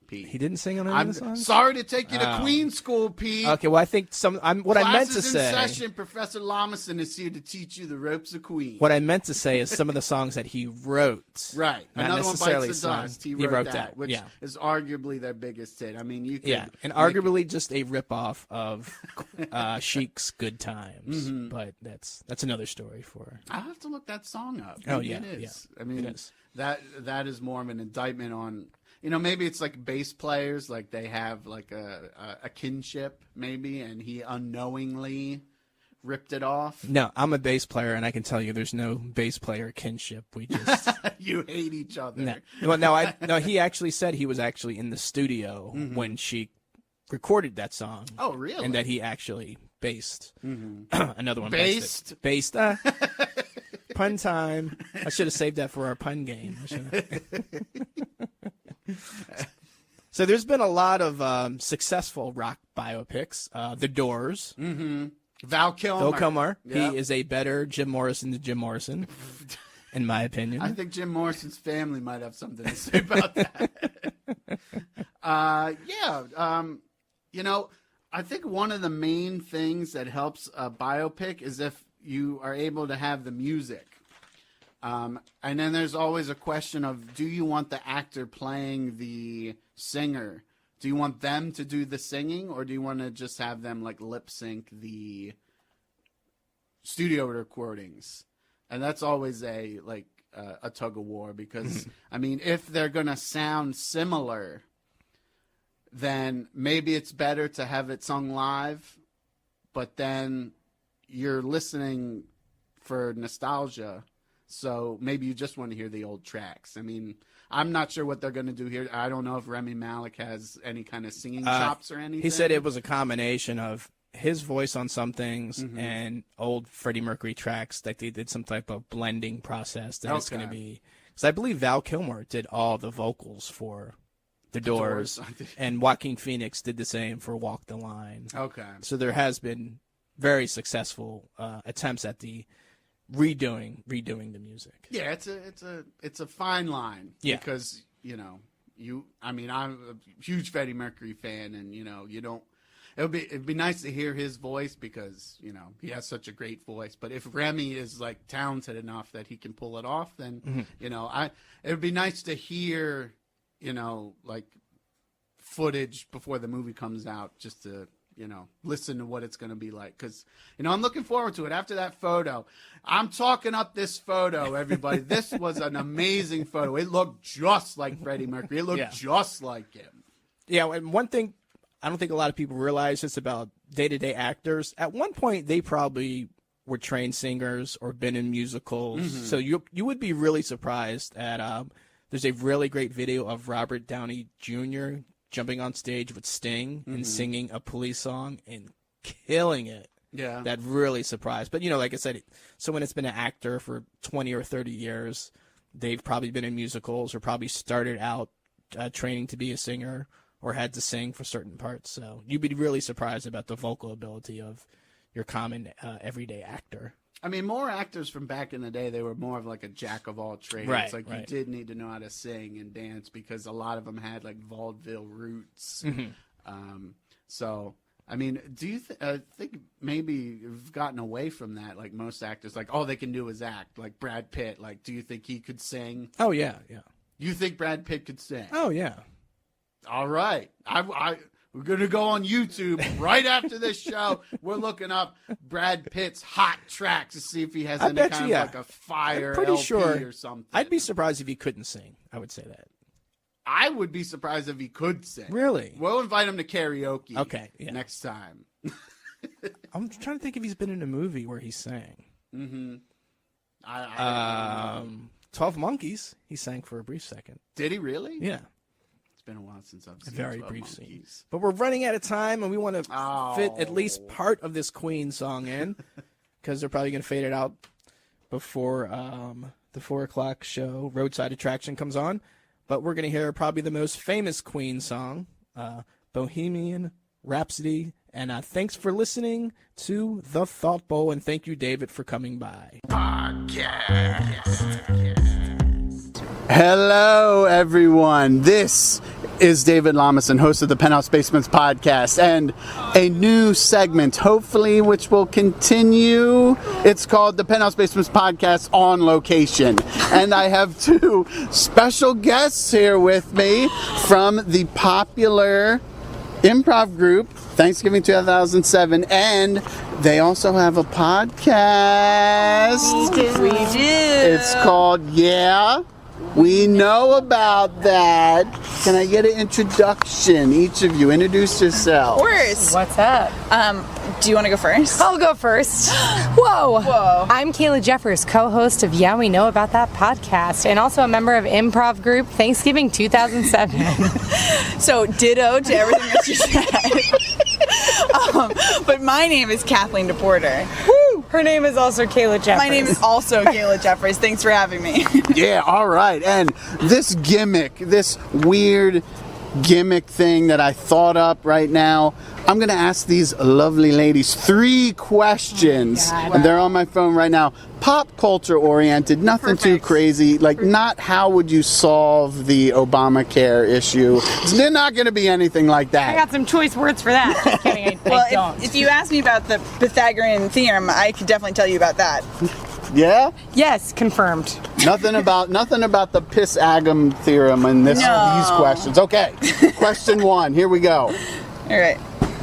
Pete. He didn't sing on any of the songs? Sorry to take you to Queen School, Pete. Okay, well, I think what I meant to Classes say. in session. Professor Lamison is here to teach you the ropes of Queen. What I meant to say is some of the songs that he wrote. Right. Not Another one necessarily bites the dust. He wrote that, which yeah. is arguably their biggest hit. I mean, you could... Yeah, and arguably just a ripoff of Chic's Good Times. But that's another story for... I'll have to look that song up. Oh, Maybe yeah. It is. Yeah, I mean, it is. That is more of an indictment on... maybe it's like bass players, like they have like a kinship, maybe, and he unknowingly ripped it off. No, I'm a bass player, and I can tell you there's no bass player kinship. We just... You hate each other. No. Well, no, he actually said he was actually in the studio when she recorded that song. Oh, really? And that he actually bassed another one. Based? Based. Pun time. I should have saved that for our pun game. So there's been a lot of successful rock biopics. The Doors. Val Kilmer. Yep. He is a better Jim Morrison than Jim Morrison, in my opinion. I think Jim Morrison's family might have something to say about that. I think one of the main things that helps a biopic is if you are able to have the music. And then there's always a question of, do you want the actor playing the singer? Do you want them to do the singing, or do you want to just have them like lip sync the studio recordings? And that's always a tug of war because, I mean, if they're going to sound similar, then maybe it's better to have it sung live, but then you're listening for nostalgia. So maybe you just want to hear the old tracks. I mean, I'm not sure what they're going to do here. I don't know if Rami Malek has any kind of singing chops or anything. He said it was a combination of his voice on some things and old Freddie Mercury tracks that they did some type of blending process that it's going to be. Because I believe Val Kilmer did all the vocals for The Doors, and Joaquin Phoenix did the same for Walk the Line. Okay. So there has been very successful attempts at the redoing the music. Yeah, it's a fine line. Yeah. Because, I'm a huge Freddie Mercury fan, and you don't. It'd be nice to hear his voice because he has such a great voice. But if Remy is like talented enough that he can pull it off, then it would be nice to hear like footage before the movie comes out, just to listen to what it's going to be like. Because I'm looking forward to it. After that photo, I'm talking up this photo, everybody. This was an amazing photo. It looked just like Freddie Mercury. It looked just like him. Yeah, and one thing I don't think a lot of people realize is about day-to-day actors. At one point, they probably were trained singers or been in musicals. So you would be really surprised at there's a really great video of Robert Downey Jr. jumping on stage with Sting and singing a Police song and killing it. Yeah. That really surprised. But, like I said, someone that's been an actor for 20 or 30 years, they've probably been in musicals or probably started out training to be a singer or had to sing for certain parts. So you'd be really surprised about the vocal ability of your common everyday actor. I mean, more actors from back in the day, they were more of like a jack of all trades. Right, like you did need to know how to sing and dance because a lot of them had like vaudeville roots. So, I mean, do you think maybe you've gotten away from that? Like most actors, like all they can do is act. Like Brad Pitt. Like, do you think he could sing? Oh, yeah. You think Brad Pitt could sing? Oh, yeah. All right. We're going to go on YouTube right after this show. We're looking up Brad Pitt's hot tracks to see if he has any kind of like a fire LP or something. I'd be surprised if he couldn't sing. I would say that. I would be surprised if he could sing. Really? We'll invite him to karaoke next time. I'm trying to think if he's been in a movie where he sang. 12 Monkeys. He sang for a brief second. Did he really? Yeah. Been a while since I've seen a very 12 brief Monkeys. scene. But we're running out of time, and we want to fit at least part of this Queen song in because they're probably going to fade it out before the 4 o'clock show, Roadside Attraction, comes on. But we're going to hear probably the most famous Queen song, Bohemian Rhapsody. And thanks for listening to The Thought Bowl, and thank you, David, for coming by. Hello, everyone. This is David Lamison, host of the Penthouse Basements Podcast, and a new segment, hopefully, which will continue. It's called the Penthouse Basements Podcast on Location. And I have 2 special guests here with me from the popular improv group, Thanksgiving 2007, and they also have a podcast. We do. It's called Yeah, We Know About That. Can I get an introduction? Each of you, introduce yourself. Of course. What's up? Do you want to go first? I'll go first. Whoa. I'm Kaela Jeffers, co-host of Yeah, We Know About That podcast, and also a member of improv group Thanksgiving 2007. So ditto to everything that you said. But my name is Kathleen dePorter. Woo! Her name is also Kaela Jeffers. My name is also Kaela Jeffers. Thanks for having me. Yeah, all right. And this weird gimmick thing that I thought up right now, I'm going to ask these lovely ladies 3 questions, and they're on my phone right now. Pop culture oriented, nothing too crazy, like not how would you solve the Obamacare issue. They're not going to be anything like that. I got some choice words for that. Just kidding, I don't. If you ask me about the Pythagorean theorem, I could definitely tell you about that. Yeah? Yes, confirmed. Nothing about the Pythagorean theorem in these questions. Okay, question 1, here we go. All right.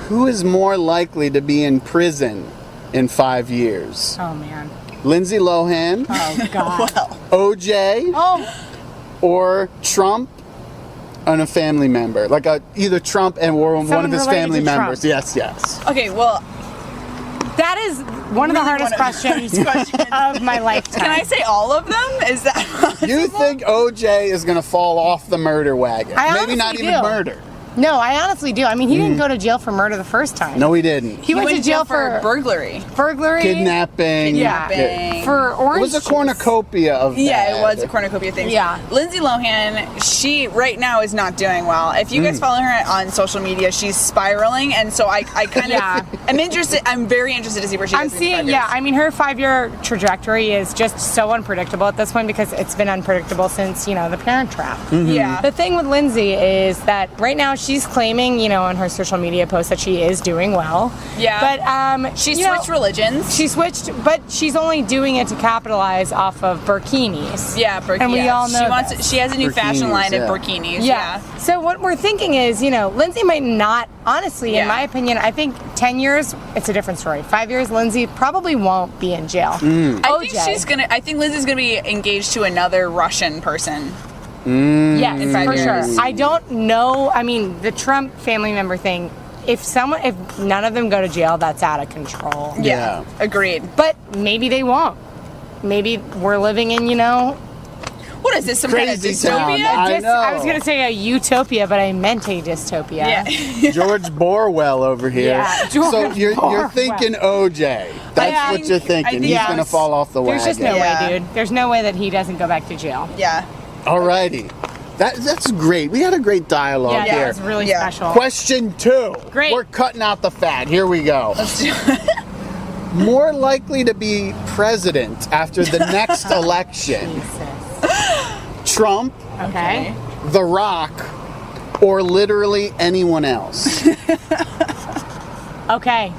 Who is more likely to be in prison in 5 years? Oh, man. Lindsay Lohan, Oh, God. OJ, or Trump and a family member. Like either Trump and or one Someone of his related family to Trump. members. Yes. Okay, well, That is one of the hardest questions of my lifetime. can I say all of them? Is that You think OJ is going to fall off the murder wagon? I Maybe not honestly even do. murder. No, I honestly do. I mean, he didn't go to jail for murder the first time. No, he didn't. He went to jail for burglary. burglary, Kidnapping. Kidnapping. for It orange was a juice. cornucopia of Yeah, that. it was a cornucopia thing. Yeah. Lindsay Lohan, she right now is not doing well. If you guys follow her on social media, she's spiraling, and so I kind of Yeah. I'm interested. I'm very interested to see where she I'm goes. in 5 seeing, years. yeah, I mean, her 5-year trajectory is just so unpredictable at this point because it's been unpredictable since, the Parent Trap. Yeah. The thing with Lindsay is that right now she's claiming, on her social media posts that she is doing well. Yeah. But, She switched religions. She switched, but she's only doing it to capitalize off of burkinis. Yeah, burkinis. And we all know this. She has a new fashion Burkinis, line of yeah. burkinis. Yeah. So what we're thinking is, Lindsay might not, honestly, Yeah. in my opinion, I think 10 years, it's a different story. 5 years, Lindsay probably won't be in jail. I think Lindsay's gonna be engaged to another Russian person. Yes, In 5 for years. sure. I don't know. I mean, the Trump family member thing, if none of them go to jail, that's out of control. Yeah. Agreed. But maybe they won't. Maybe we're living in, What is this? Some kind of Crazy town. dystopia? I know. I was going to say a utopia, but I meant a dystopia. Yeah. George Borwell over here. Yeah, so George you're Borwell. thinking OJ. That's what you're thinking. He's yes. going to fall off the wagon. There's just no Yeah. way, dude. There's no way that he doesn't go back to jail. Yeah. Alrighty. That's great. We had a great dialogue Yeah, here. that was really Yeah. special. Question 2. Great. We're cutting out the fat. Here we go. Let's do it. More likely to be president after the next election. Jesus. Trump, Okay. The Rock, or literally anyone else. Okay.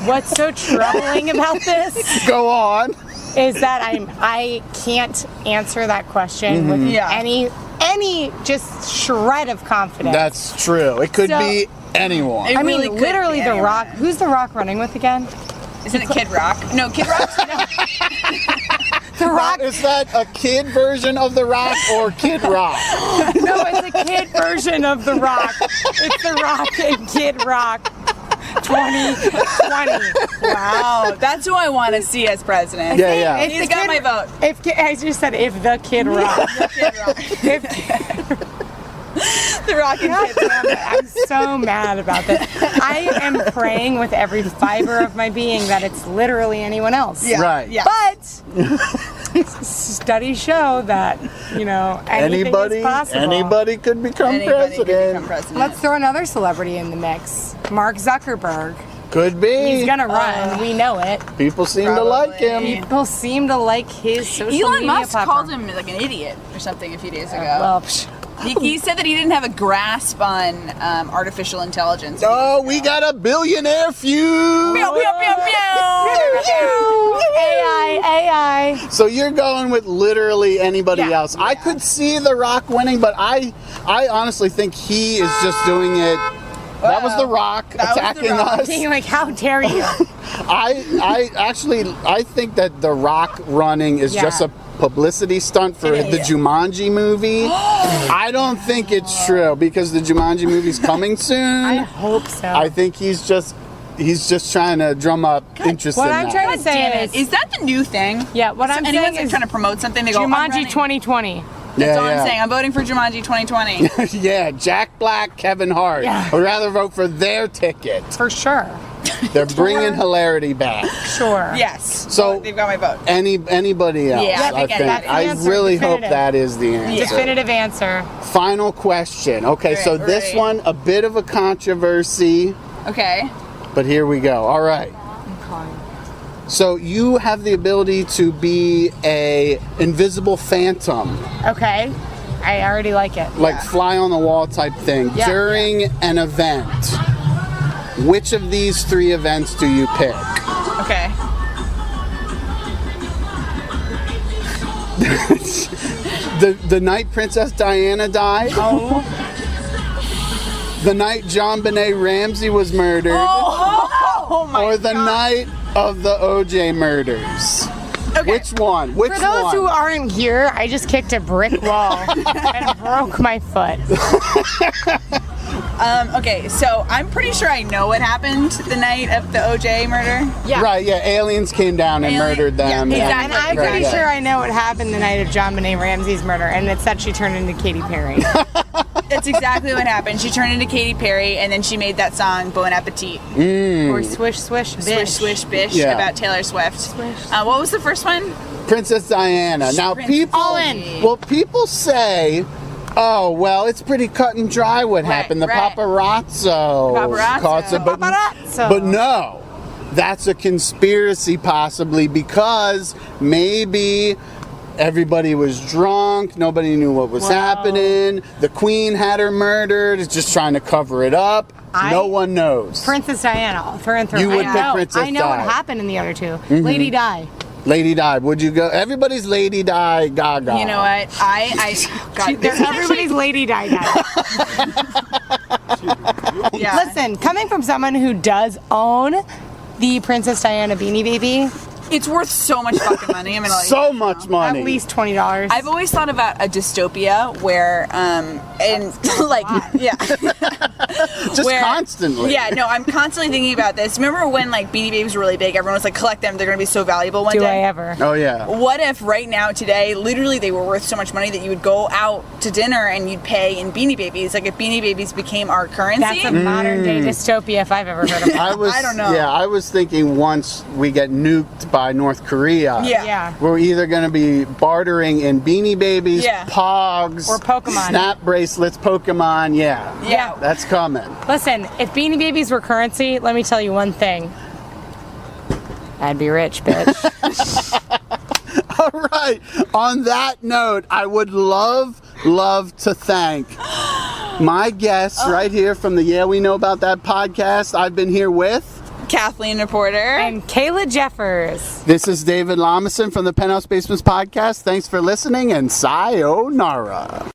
What's so troubling about this Go on. is that I can't answer that question with Yeah. any just shred of confidence. That's true. It could So- be anyone. I really mean, could literally, be The anyone. Rock. Who's The Rock running with again? Isn't it Kid Rock? No, Kid Rock. The Rock. Is that a kid version of The Rock or Kid Rock? No, it's a kid version of The Rock. It's The Rock and Kid Rock 2020. Wow, that's who I want to see as president. Yeah, yeah. If He's the got Kid- my vote. I just said if the Kid Rock. Kid Rock. The Rock and God Kid. damn it, I'm so mad about this. I am praying with every fiber of my being that it's literally anyone else. Yeah. Right. Yeah. But studies show that, anything is possible. Anybody could become Anybody could president. become president. Let's throw another celebrity in the mix. Mark Zuckerberg. Could be. He's gonna run. We know it. People seem to like him. Probably. People seem to like his social Elon media Musk platform. called him like an idiot or something a few days ago. Well, He said that he didn't have a grasp on artificial intelligence. Oh, we got a billionaire feud. Pew, pew, pew, pew. AI. So you're going with literally anybody Yeah. else. I could see The Rock winning, but I honestly think he is just doing it. That was The Rock That was The attacking Rock. us. Being like, how dare you? I think that The Rock running is Yeah. just a publicity stunt for It the is. Jumanji movie. I don't think it's true because the Jumanji movie's coming soon. I hope so. I think he's just trying to drum up interest what in I'm that. trying to say Damn is, it. Is that the new thing? yeah, what I'm Anyone's saying like is trying to promote something, they go, I'm Jumanji running. 2020. That's all I'm saying. I'm voting for Jumanji 2020. Yeah, Jack Black, Kevin Hart. Yeah. I'd rather vote for their ticket. For sure. They're bringing hilarity back. Sure. Yes. So- they've got my vote. Anybody else, Yeah, I I think think. that's the I answer, really hope definitive. that is the answer. Definitive answer. Final question. Okay, so Right, this right. one, a bit of a controversy, Okay. but here we go. All right. So you have the ability to be a invisible phantom, Okay. I already like it. like fly on the wall type thing, Yeah. during an event. Which of these 3 events do you pick? Okay. The night Princess Diana died? Oh. The night John Benet Ramsey was murdered? Oh! Oh my or the God. night of the OJ murders? Okay. Which one? Which For those one? who aren't here, I just kicked a brick wall and broke my foot. Okay, so I'm pretty sure I know what happened the night of the OJ murder. Yeah. Right, yeah, aliens came down and murdered them. Yeah, And I'm pretty sure I know what happened the night of John Benet Ramsey's murder, and it's that she turned into Katy Perry. That's exactly what happened. She turned into Katy Perry, and then she made that song Bon Appetit. Or Swish Swish Bish. Swish Swish Bish Yeah. about Taylor Swift. Swish. What was the first one? Princess Diana. Now people All in. Well, people say, oh, well, it's pretty cut and dry what happened. The right. paparazzo caused it, but, Paparazzo. but no, that's a conspiracy possibly because maybe everybody was drunk, nobody knew what was happening, the queen had her murdered, it's just trying to cover it up. No one knows. Princess Diana, through and through. You would I pick know. Princess I know Di. what happened in the other two. Lady Di. Lady Di, would you go? Everybody's Lady Di Gaga. You know what? God, this is Everybody's Lady Di. yeah. Listen, coming from someone who does own the Princess Diana Beanie Baby, It's worth so much fucking money. I'm gonna So much money. at least $20. I've always thought about a dystopia where, and like, yeah, Just constantly. Yeah, no, I'm constantly thinking about this. Remember when like Beanie Babies were really big? Everyone was like, collect them; they're gonna be so valuable one Do day. I ever? Oh, yeah. What if right now, today, literally they were worth so much money that you would go out to dinner and you'd pay in Beanie Babies? Like if Beanie Babies became our currency. That's a modern day dystopia if I've ever heard of it. I don't know. Yeah, I was thinking once we get nuked by North Korea, Yeah. we're either going to be bartering in Beanie Babies, Yeah. Pogs, Or Pokemon. Snap bracelets, Pokemon. Yeah, Yeah. that's coming. Listen, if Beanie Babies were currency, let me tell you one thing. I'd be rich, bitch. All right. On that note, I would love to thank my guests right here from the Yeah We Know About That podcast. I've been here with Kathleen dePorter. And Kaela Jeffers. This is David Lamison from the Penthouse Basements Podcast. Thanks for listening and sayonara.